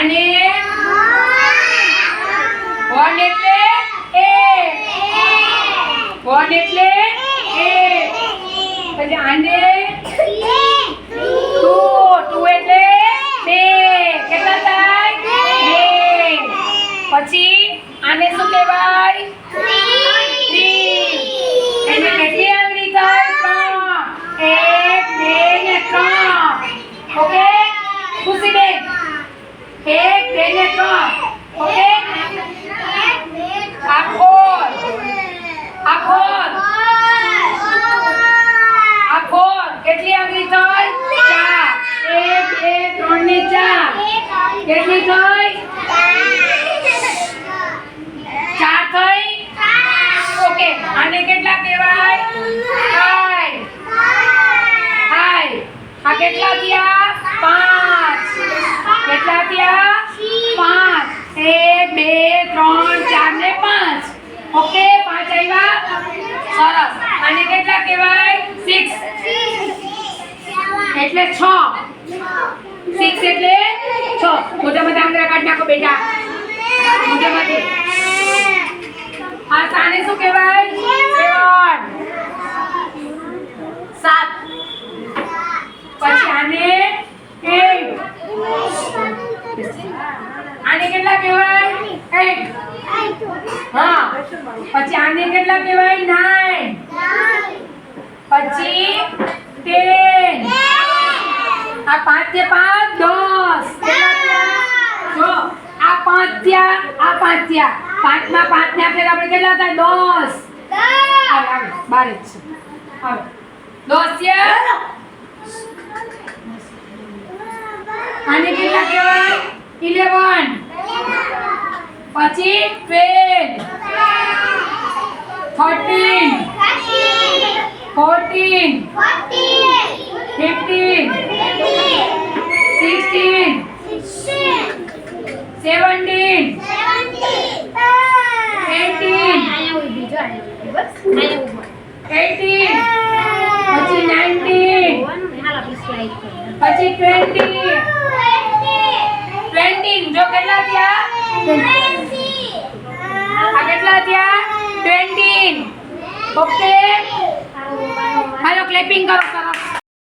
આને 1 એટલે 1 1 એટલે 1 પછી આને 2 2 એટલે 2 કેટલા થાય 2 પછી આને શું કહેવાય 3 એને કેટલી આંગળી થાય 3 1 2 ને 3 ઓકે ખુશીબેન 1 2 ને 3 ઓકે આખોર કેટલી આંગળી થાય 4 1 2 3 ને 4 કેટલી થઈ 4 થઈ ઓકે આને કેટલા કહેવાય 5 આ કેટલા થયા 5 કેટલા થયા 5 1 2 3 4 ને 5 ઓકે 5 આવ્યા સરસ આને કેટલા કહેવાય 6 એટલે 6 6 એટલે 6 મોઢામાં આંગળા કાઢ નાખો બેટા મોઢામાંથી આ આને શું કહેવાય 7 પછી આને 8 આને કેટલા કહેવાય 8 હા પછી આને કેટલા કહેવાય 9 પછી 10 આ 5 થી 5 10 જો આ 5 થયા આ 5 થયા 5 માં 5 ને આપણે કેટલા થાય 10 12 જ છે હવે 10 આને કેટલા કહેવાય 11 પછી 12 13 14 15 16 17 18 પછી 19 પછી 20 જો કેટલા થયા આ કેટલા થયા 20 ઓકે હાલો ક્લેપિંગ કરો સરસ